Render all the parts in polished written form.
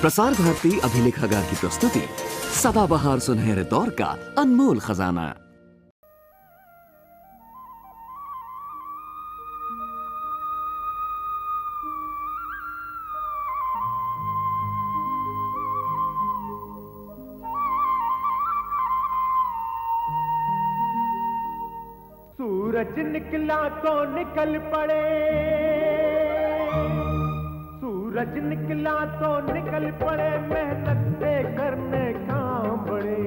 प्रसार भारती अभिलेखागार की प्रस्तुति सदाबहार सुनहरे दौर का अनमोल खजाना। सूरज निकला तो निकल पड़े, सूरज निकला तो निकल पड़े, मेहनत से करने काम बड़े।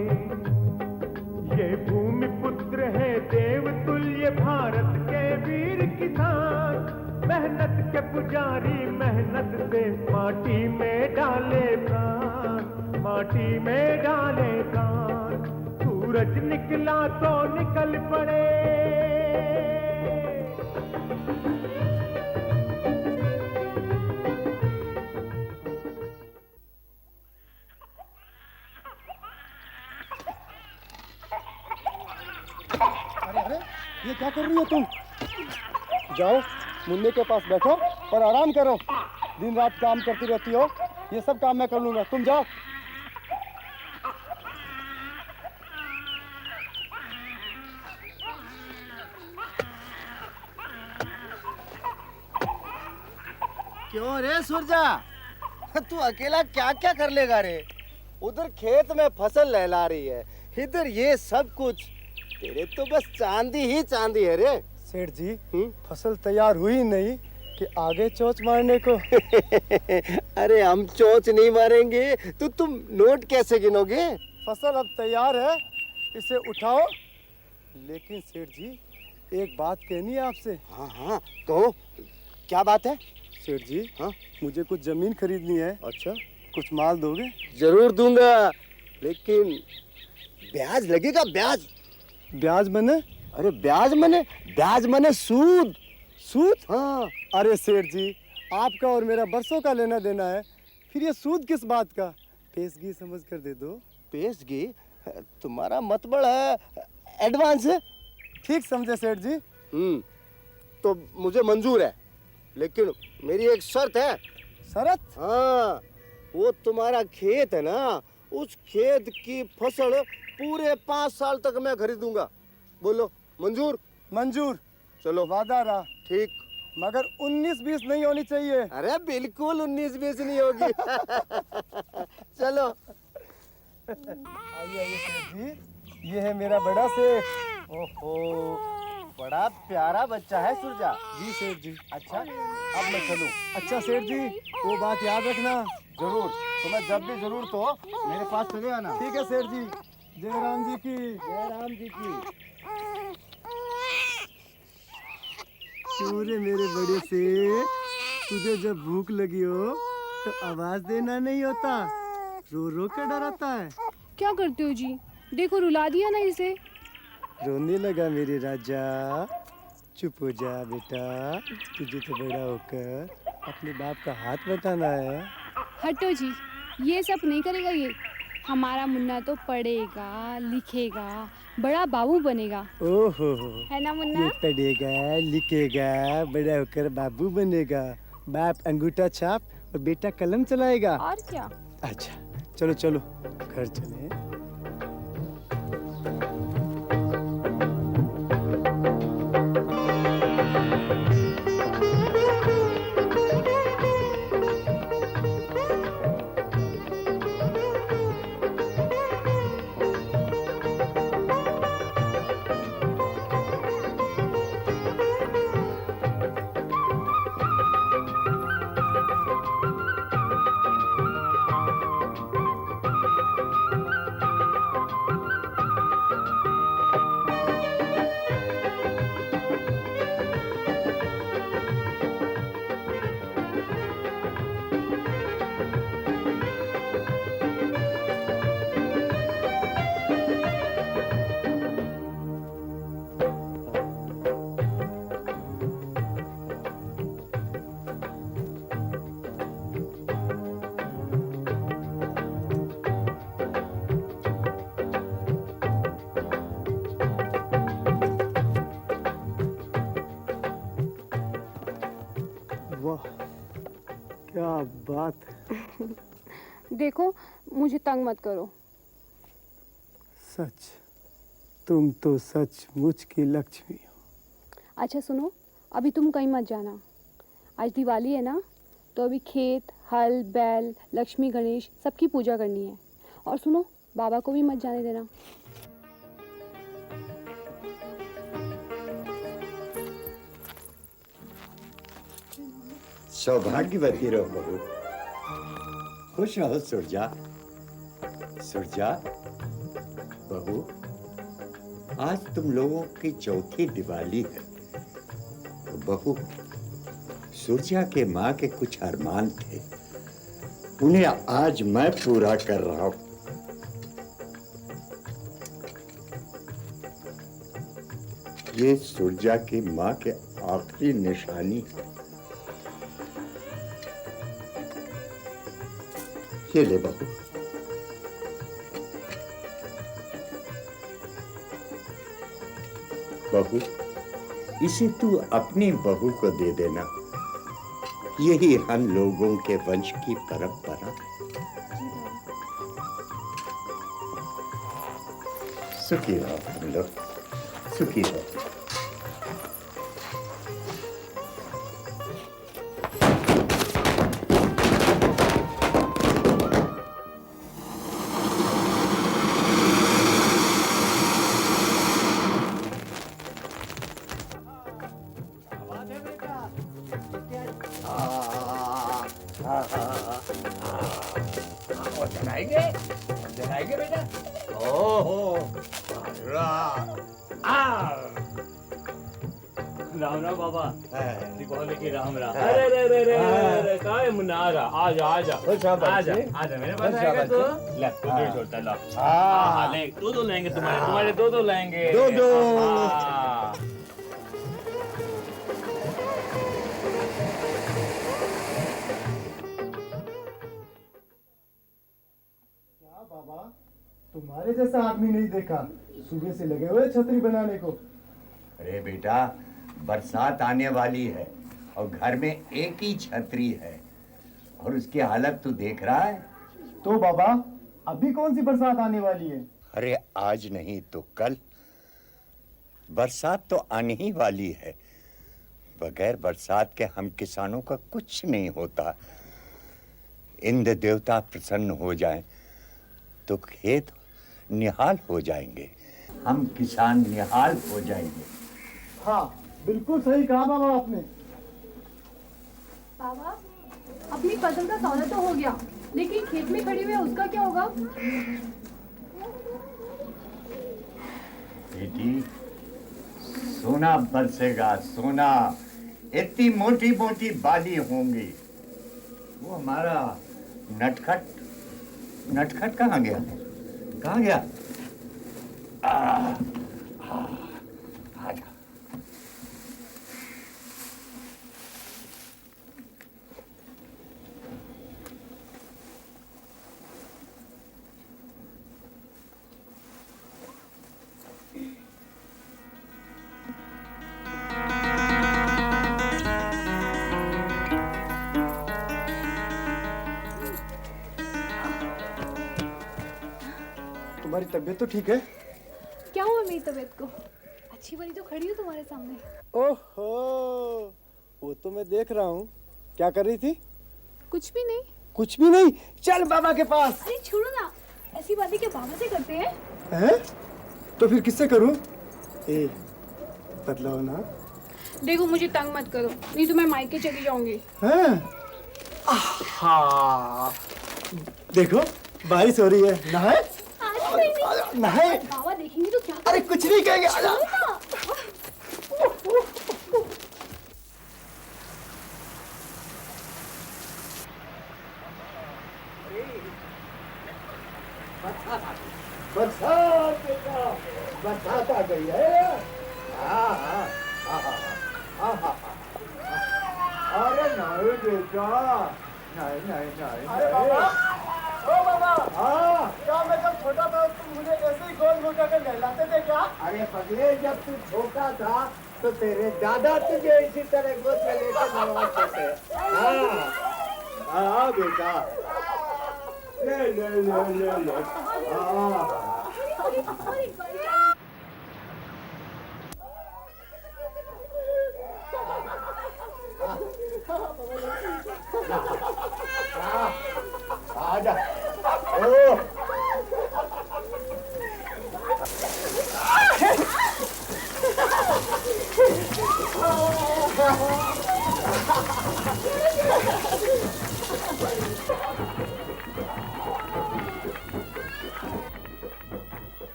ये भूमि पुत्र है देवतुल्य भारत के वीर किसान, मेहनत के पुजारी मेहनत से माटी में डाले प्राण, माटी में डाले प्राण। सूरज निकला तो निकल पड़े। अरे ये क्या कर रही हो तुम? जाओ मुन्ने के पास बैठो और आराम करो। दिन रात काम करती रहती हो, ये सब काम मैं कर लूंगा, तुम जाओ। क्यों रे सुरजा, तू अकेला क्या क्या कर लेगा रे? उधर खेत में फसल लहला रही है, इधर ये सब कुछ। तेरे तो बस चांदी ही चांदी है रे। सेठ जी, फसल तैयार हुई नहीं कि आगे चोंच मारने को। अरे हम चोंच नहीं मारेंगे तो तुम नोट कैसे गिनोगे? फसल अब तैयार है, इसे उठाओ। लेकिन सेठ जी, एक बात कहनी है आपसे। हाँ हाँ कहो, क्या बात है? सेठ जी, हाँ मुझे कुछ जमीन खरीदनी है। अच्छा, कुछ माल दोगे? जरूर दूंगा, लेकिन ब्याज लगेगा। ब्याज? ब्याज मने? अरे ब्याज मने सूद। सूद? हाँ। अरे सेठ जी, आपका और मेरा बरसों का लेना देना है, फिर ये सूद किस बात का? पेशगी समझ कर दे दो। पेशगी? तुम्हारा मतलब है एडवांस? ठीक समझे सेठ जी। तो मुझे मंजूर है, लेकिन मेरी एक शर्त है। शर्त? हाँ, वो तुम्हारा खेत है ना, उस खेत की फसल पूरे 5 साल तक मैं खरीदूंगा। बोलो मंजूर? मंजूर। चलो वादा रहा। ठीक, मगर 19-20 नहीं होनी चाहिए। अरे बिल्कुल 19-20 नहीं होगी। चलो। आइए आइए सेठ जी, ये है मेरा बड़ा सेठ। ओहो, बड़ा प्यारा बच्चा है सुरजा। जी सेठ जी। अच्छा, अब मैं चलूं? अच्छा सेठ जी, वो बात याद रखना। जरूर, तुम्हें जब भी जरूरत हो मेरे पास चले आना। ठीक है सेठ जी। जय राम जी की। जय राम जी की। क्यों रे मेरे बड़े सेठ, तुझे जब भूख लगी हो तो आवाज देना नहीं होता, रो रो के डराता है। क्या करते हो जी? देखो रुला दिया ना इसे। रोने लगा मेरे राजा। चुप हो जा बेटा, तुझे तो बड़ा होकर अपने बाप का हाथ बटाना है। हटो जी, ये सब नहीं करेगा ये। हमारा मुन्ना तो पढ़ेगा लिखेगा, बड़ा बाबू बनेगा। ओहो, है ना मुन्ना? ये पढ़ेगा लिखेगा, बड़ा होकर बाबू बनेगा। बाप अंगूठा छाप और बेटा कलम चलाएगा। और क्या। अच्छा चलो चलो घर चले। वाह क्या बात है। देखो मुझे तंग मत करो। सच, तुम तो सचमुच की लक्ष्मी हो। अच्छा सुनो, अभी तुम कहीं मत जाना। आज दिवाली है ना, तो अभी खेत, हल, बैल, लक्ष्मी, गणेश सबकी पूजा करनी है। और सुनो, बाबा को भी मत जाने देना। सौभाग्यवती रहो बहू। खुश रहो सुरजा। सुरजा बहू, आज तुम लोगों की चौथी दिवाली है। तो बहू, सुरजा के माँ के कुछ अरमान थे, उन्हें आज मैं पूरा कर रहा हूं। ये सुरजा की माँ के आखिरी निशानी है। ये ले बहू। बहू, इसे तू अपनी बहू को दे देना। यही हम लोगों के वंश की परंपरा है। सुखी रहो तुम लोग, सुखी रहो। जलाएंगे बेटा। ओहो, राम राम बाबा। दीपावली की राम राम। अरे रे रे रे रे, कहाँ है मुन्ना? आजा आजा आजा आजा आजा, मेरे पास आएगा तो ले, तू दो छोड़ता ला। हाँ ले, दो लेंगे तुम्हारे दो लेंगे। दो। बाबा, तुम्हारे जैसा आदमी नहीं देखा, सुबह से लगे हुए छतरी बनाने को। अरे बेटा, बरसात आने वाली है और घर में एक ही छतरी है और उसकी हालत तू देख रहा है। तो बाबा, अभी कौन सी बरसात आने वाली है? अरे आज नहीं तो कल बरसात तो आने ही वाली है। बगैर बरसात के हम किसानों का कुछ नहीं होता। इंद्र देवता प्रसन्न हो जाएं तो खेत निहाल हो जाएंगे, हम किसान निहाल हो जाएंगे। हाँ, बिल्कुल सही कहा बाबा आपने। बाबा, अपनी फसल का सौदा तो हो गया, लेकिन खेत में खड़ी हुई है उसका क्या होगा? बेटी, सोना बरसेगा, सोना। इतनी मोटी मोटी बाली होंगी। वो हमारा नटखट कहाँ गया? कहाँ गया? आजा। तुम्हारी तबीयत तो ठीक है? क्या हुआ मेरी तबीयत को? अच्छी वाली तो खड़ी हूँ तुम्हारे सामने। ओहो, वो तो मैं देख रहा हूँ। क्या कर रही थी? कुछ भी नहीं। कुछ भी नहीं? चल बाबा के पास। अरे छोड़ो ना, ऐसी बातें क्या बाबा से करते हैं? हैं? तो फिर किससे करूँ? ए, बदलाओ ना। देखो मुझे तंग मत करो, नहीं तो मैं मायके चली जाऊंगी। हैं? आहा, देखो बारिश हो रही है। नहाए? नहाए? बाबा देखेंगे तो क्या? अरे कुछ नहीं कहेंगे। आजा। बरसात आ गई है। अरे नहीं बेटा, नहीं। अरे बाबा, ओ बाबा। हाँ। क्या मैं जब छोटा था तुम मुझे ऐसे ही गोल घुमा कर नहलाते थे क्या? अरे पगले, जब तू छोटा था तो तेरे दादा तुझे इसी तरह गोद में लेकर नहलाते थे। हाँ बेटा। आजा ओ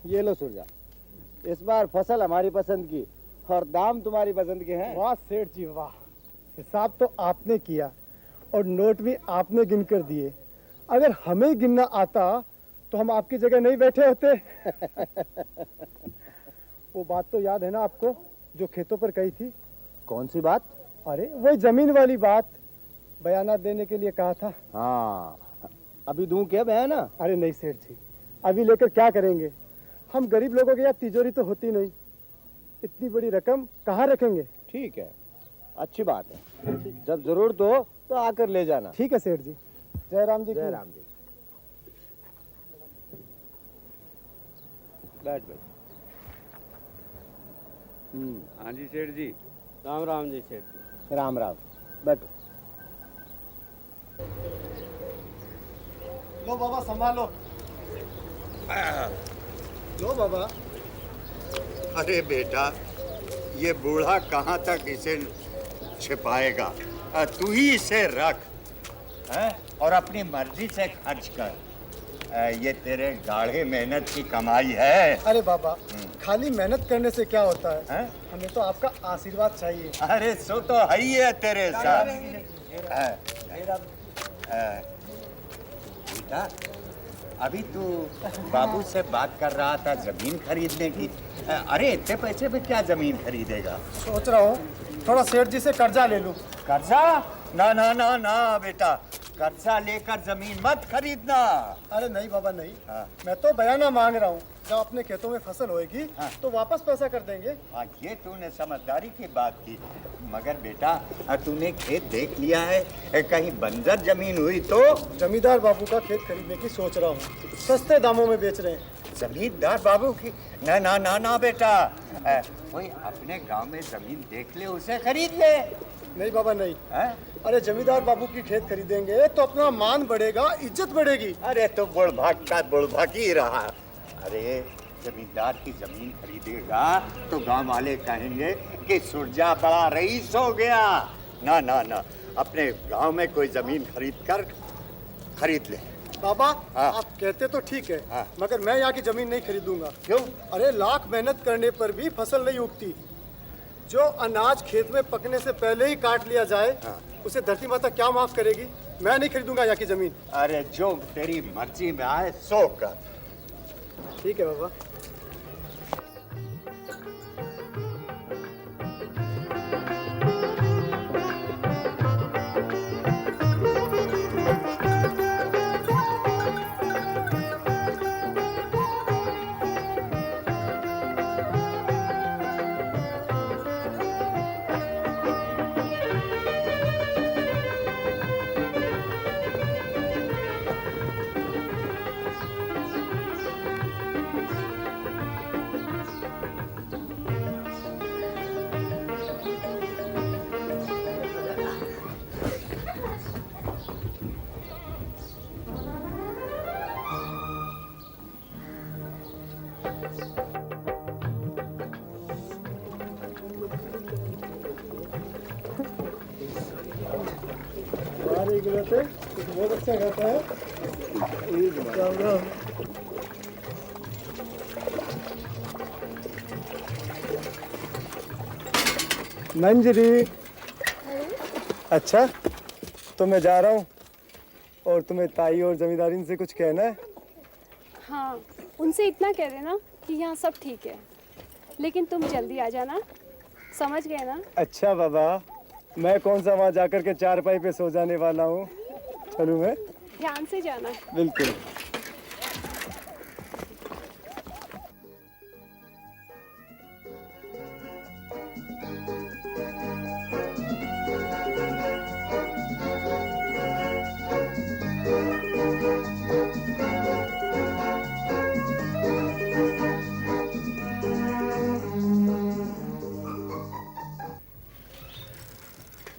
ये लो सूरजा, इस बार फसल हमारी पसंद की और दाम तुम्हारी पसंद के हैं। वाह सेठ जी वाह, हिसाब तो आपने किया और नोट भी आपने गिन कर दिए। अगर हमें गिनना आता तो हम आपकी जगह नहीं बैठे होते। वो बात तो याद है ना आपको जो खेतों पर कही थी? कौन सी बात? अरे वही जमीन वाली बात, बयाना देने के लिए कहा था। हाँ, अभी दूं क्या बयाना? अरे नहीं सेठ जी, अभी लेकर क्या करेंगे? हम गरीब लोगों के यहाँ तिजोरी तो होती नहीं, इतनी बड़ी रकम कहाँ रखेंगे? ठीक है, अच्छी बात है। जब जरूरत हो तो आकर ले जाना। ठीक है सेठ जी। जय राम जी की। जय राम जी। बैठ भाई। हाँ जी सेठ जी। राम राम जी सेठ जी। राम राम, बैठो। लो बाबा संभालो। लो बाबा। अरे बेटा, ये बूढ़ा कहाँ तक इसे छिपाएगा? तू ही इसे रख हैं और अपनी मर्जी से खर्च कर। ये तेरे गाढ़े मेहनत की कमाई है। अरे बाबा, खाली मेहनत करने से क्या होता है? हैं? हमें तो आपका आशीर्वाद चाहिए। अरे सो तो है ही है तेरे साथ। बेटा, अभी तू बाबू से बात कर रहा था जमीन खरीदने की। अरे इतने पैसे में क्या जमीन खरीदेगा? सोच रहा हूँ थोड़ा सेठ जी से कर्जा ले लूं। कर्जा? ना ना ना ना बेटा, कर्जा लेकर जमीन मत खरीदना। अरे नहीं बाबा नहीं, हाँ। मैं तो बयाना मांग रहा हूँ। जब अपने खेतों में फसल होएगी हाँ। तो वापस पैसा कर देंगे। हाँ, ये तूने समझदारी की बात की। मगर बेटा, तूने खेत देख लिया है? कहीं बंजर जमीन हुई तो? जमींदार बाबू का खेत खरीदने की सोच रहा हूँ, सस्ते दामों में बेच रहे हैं। जमींदार बाबू की? ना ना ना ना बेटा, कोई अपने गांव में जमीन देख ले, उसे खरीद ले। नहीं बाबा नहीं। हैं? अरे जमींदार बाबू की खेत खरीदेंगे तो अपना मान बढ़ेगा, इज्जत बढ़ेगी। अरे तो बुढ़भाग का बुढ़भाग ही रहा। अरे जमींदार की जमीन खरीदेगा तो गांव वाले कहेंगे कि सुरजा बड़ा रईस हो गया। ना ना ना, अपने गांव में कोई जमीन खरीद ले। बाबा हाँ। आप कहते तो ठीक है, हाँ। मगर मैं यहाँ की जमीन नहीं खरीदूंगा। क्यों? अरे लाख मेहनत करने पर भी फसल नहीं उगती। जो अनाज खेत में पकने से पहले ही काट लिया जाए, हाँ। उसे धरती माता क्या माफ करेगी? मैं नहीं खरीदूंगा यहाँ की जमीन। अरे जो तेरी मर्जी में आए सो कर। ठीक है बाबा। हमारे गुरु बहुत अच्छा गाता है। राम राम। मंजरी। अच्छा, तो मैं जा रहा हूँ और तुम्हें ताई और जमींदारी से कुछ कहना है? हाँ, उनसे इतना कह देना कि यहाँ सब ठीक है, लेकिन तुम जल्दी आ जाना, समझ गए ना? अच्छा बाबा, मैं कौन सा वहाँ जाकर के चारपाई पे सो जाने वाला हूँ। चलूँ मैं? ध्यान से जाना। बिल्कुल।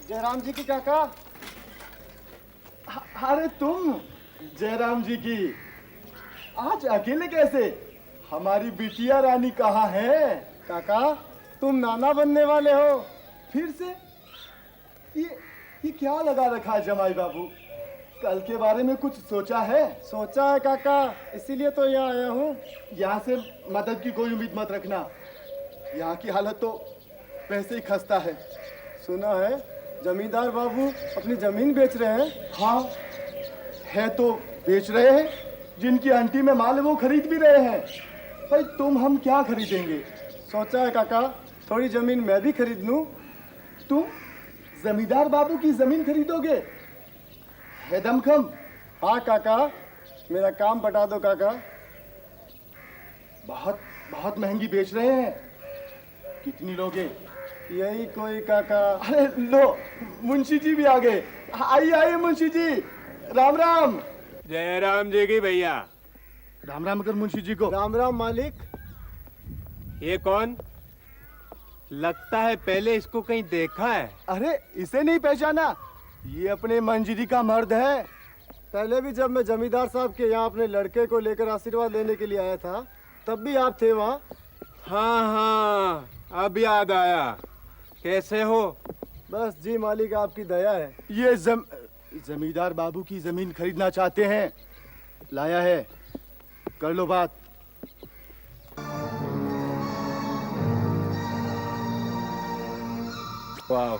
जयराम जी की काका। अरे तुम जयराम जी की आज अकेले कैसे? हमारी बिटिया रानी कहाँ है? काका तुम नाना बनने वाले हो फिर से? ये क्या लगा रखा है जमाई बाबू? कल के बारे में कुछ सोचा है? सोचा है काका, इसीलिए तो यहाँ आया हूँ। यहाँ से मदद की कोई उम्मीद मत रखना। यहाँ की हालत तो वैसे ही खस्ता है। सुना है जमींदार बाबू अपनी जमीन बेच रहे हैं। हाँ है तो बेच रहे हैं, जिनकी आंटी में माल है वो खरीद भी रहे हैं। भाई तुम हम क्या खरीदेंगे? सोचा है काका थोड़ी जमीन मैं भी खरीद लूं। तुम जमींदार बाबू की जमीन खरीदोगे? है दमखम? हाँ काका मेरा काम बता दो काका। बहुत बहुत महंगी बेच रहे हैं। कितनी लोगे? यही कोई काका। अरे लो मुंशी जी भी आ गए। आइए आइए मुंशी जी, राम राम। जयराम जी की भैया। राम राम कर मुंशी जी को। राम राम मालिक। ये कौन? लगता है पहले इसको कहीं देखा है। अरे इसे नहीं पहचाना? ये अपने मंजीरी का मर्द है। पहले भी जब मैं जमींदार साहब के यहाँ अपने लड़के को लेकर आशीर्वाद लेने के लिए आया था तब भी आप थे वहाँ। हाँ हाँ अब याद आया। कैसे हो? बस जी मालिक आपकी दया है। ये जमींदार बाबू की जमीन खरीदना चाहते हैं। लाया है, कर लो बात। वाह।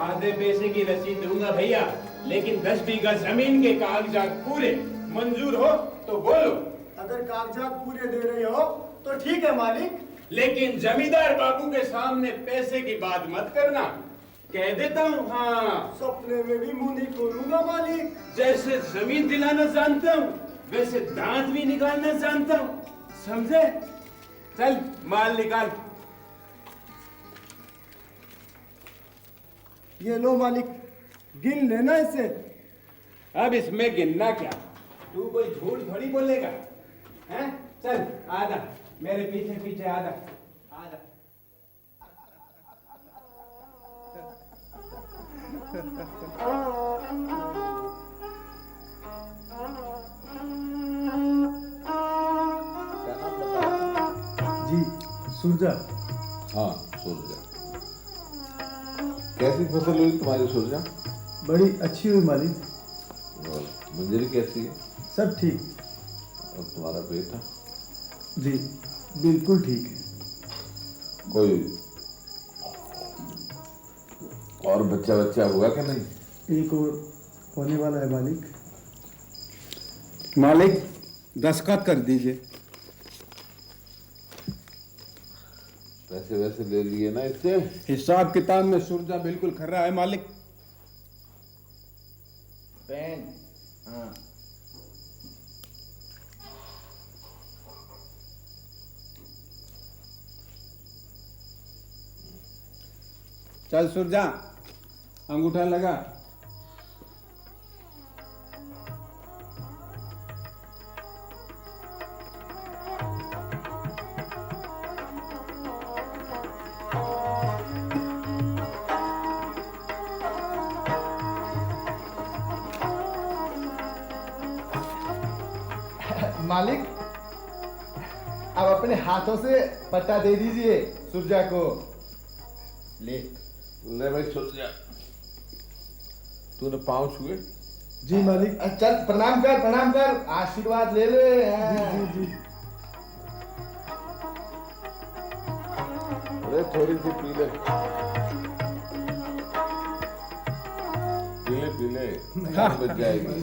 आधे पैसे की रसीद दूंगा भैया, लेकिन 10 बीघा जमीन के कागजात पूरे मंजूर हो तो बोलो। अगर कागजात पूरे दे रहे हो तो ठीक है मालिक, लेकिन जमींदार बाबू के सामने पैसे की बात मत करना, कह देता हूँ। हाँ सपने में भी मुंह नहीं खोलूंगा मालिक। जैसे जमीन दिलाना जानता हूँ वैसे दांत भी निकालना जानता हूँ, समझे? चल माल निकाल। ये लो मालिक, गिन लेना इसे। अब इसमें गिनना क्या? तू कोई झूठ थोड़ी बोलेगा, हैं? चल आजा, मेरे पीछे पीछे आजा, आजा। जी सूरजा। हाँ सूरजा। कैसी फसल हुई तुम्हारी सूरजा? बड़ी अच्छी हुई मालिक। और मंजरी कैसी है? सब ठीक। और तुम्हारा बेटा? जी बिल्कुल ठीक है। कोई और बच्चा हुआ क्या नहीं? एक और होने वाला है मालिक। मालिक दस्तखत कर दीजिए। पैसे वैसे ले लिए ना इससे? हिसाब किताब में सूरजा बिल्कुल खर्रा है मालिक। पेन। हाँ चल सूरजा अंगूठा लगा। मालिक अब अपने हाथों से पट्टा दे दीजिए सूरजा को। ले भाई सूरजा, तूने पाँव छुए? जी मालिक। चल प्रणाम कर आशीर्वाद ले ले। जी जी जी। अरे थोड़ी सी पी ले, पी ले बच जाएगी।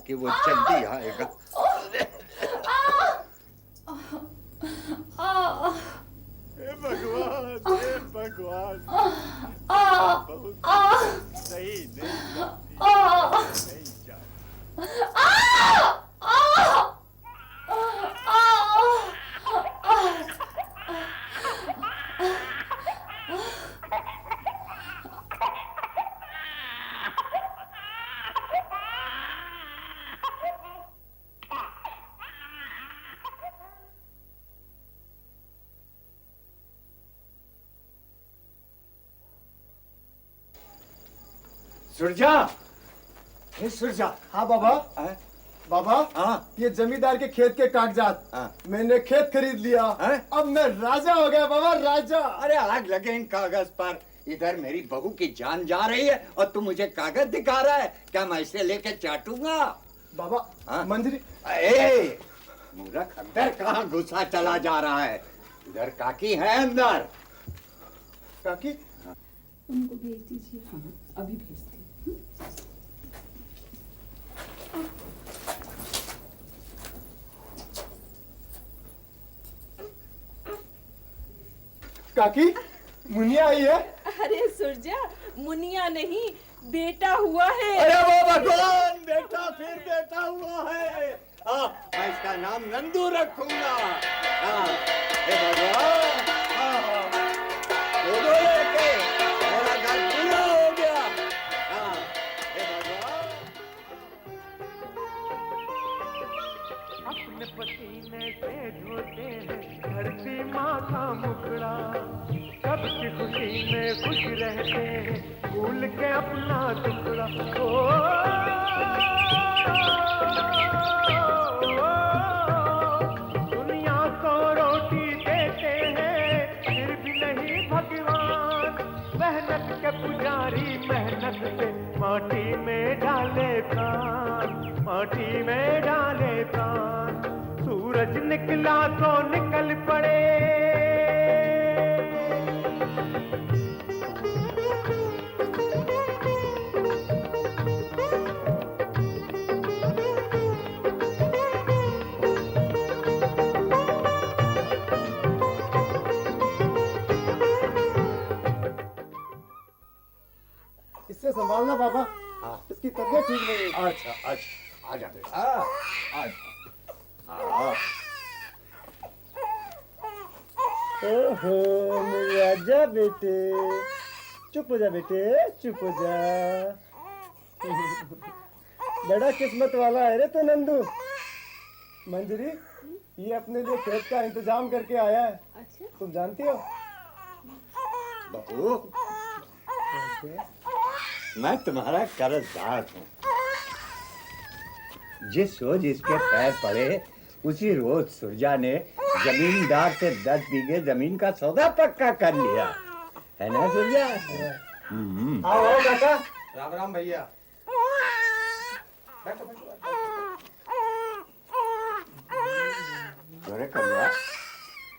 कि वो जल्दी आएगा। हे भगवान, हे भगवान। सही नहीं जा। सुरजा, हे सुरजा। हाँ बाबा। हैं? बाबा, हाँ। ये जमींदार के खेत के कागजात। हाँ। मैंने खेत खरीद लिया। हैं? अब मैं राजा हो गया बाबा, राजा। अरे आग लगे इन कागज पर। इधर मेरी बहू की जान जा रही है और तू मुझे कागज दिखा रहा है। क्या मैं इसे लेके चाटूंगा? बाबा, हाँ? मंजरी। ए, मूर्ख अंदर कहाँ घुसा चला जा रहा है? इधर काकी है अंदर। काकी, उनको भेज दीजिए। अभी भेजती हूँ। काकी, मुनिया आई है। अरे सुरजा, मुनिया नहीं, बेटा हुआ है। अरे वो भगवान, बेटा फिर बेटा हुआ है। मैं इसका नाम नंदू रखूंगा। हे भगवान, दोनों लेके मेरा घर पूरा हो गया। हे भगवान। अपने पसीने से धोते हैं धरती माँ का मुखड़ा, सबकी खुशी में खुश रहते हैं, भूल के अपना टुकड़ा। दुनिया को रोटी देते हैं फिर भी नहीं भगवान, मेहनत के पुजारी मेहनत से माटी में डाले प्राण, माटी में डाले प्राण। सूरज निकला तो निकल पड़े, इससे संभालना बाबा। इसकी तबीयत ठीक नहीं है। अच्छा अच्छा, आ जा बेटा। आ ओहो मेरे आजा बेटे, चुप हो जा बेटे, चुप हो जा। बड़ा किस्मत वाला है रे तो नंदू। मंजरी, ये अपने लिए खेत का इंतजाम करके आया है। अच्छा, तुम जानती हो? बहू, मैं तुम्हारा कर्जदार हूँ। जिस रोज इसके पैर पड़े उसी रोज सुरजा ने जमींदार से 10 बीघे जमीन का सौदा पक्का कर लिया है ना सुरजा? आओ काका। राम राम भैया। अरे कलवा,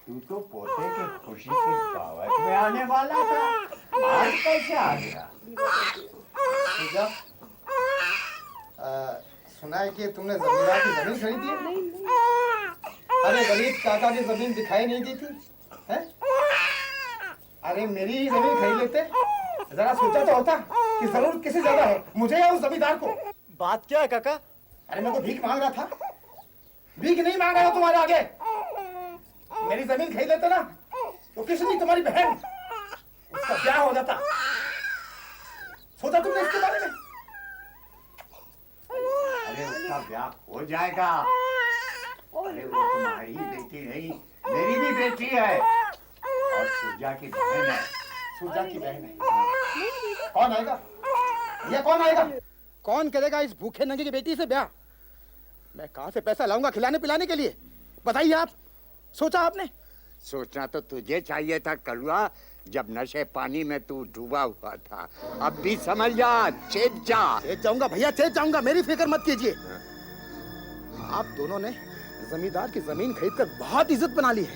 तू तो पोते के खुशी की दावत में आने वाला था, आज कैसे आ गया? पूजा, सुना है कि तुमने जमींदार की जमीन खरीदी है? अरे गरीब काका की जमीन दिखाई नहीं दी थी, हैं? अरे मेरी ही जमीन खरीद लेते, जरा सोचा तो होता कि जरूरत किसे ज्यादा है, मुझे या उस जमींदार को। बात क्या है काका? अरे मैं तो भीख मांग रहा था, भीख नहीं मांग रहा हूं तुम्हारे आगे। मेरी जमीन खरीद लेते ना तो किसी तुम्हारी बहन, उसका ब्याह हो जाता। सोचा तुमने इसके बारे में? अरे उसका ब्याह हो जाएगा। अरे वो तुम्हारी बेटी नहीं, मेरी भी बेटी है और सुरजा की बहन है। सुरजा की बहन है। कौन आएगा? ये कौन आएगा? कौन करेगा इस भूखे नंगे की बेटी से ब्याह? मैं कहां से पैसा लाऊंगा खिलाने पिलाने के लिए? बताइए आप, सोचा आपने? सोचना तो तुझे चाहिए था कलुआ, जब नशे पानी में तू डूबा हुआ था। अब भी समझ जा, चेत जा। चेत जाऊंगा भैया, चेत जाऊंगा, मेरी फिक्र मत कीजिए। आप दोनों ने जमींदार की जमीन खरीदकर बहुत इज्जत बना ली है।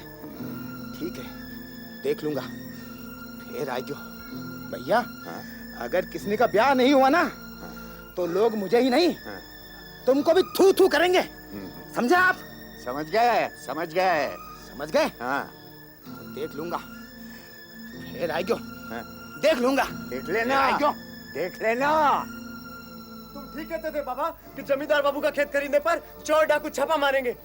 ठीक है, देख लूंगा। फिर आइयो भैया, अगर किसी का ब्याह नहीं हुआ ना तो लोग मुझे ही नहीं तुमको भी थू थू करेंगे, समझे आप? समझ गए समझ गए। समझ गए? हाँ तो देख लूंगा, फिर आएगो, हाँ। देख लूंगा। देख लेना आएगो। देख लेना। तुम ठीक कहते थे बाबा कि जमींदार बाबू का खेत खरीदने पर चोर डाकू छापा मारेंगे।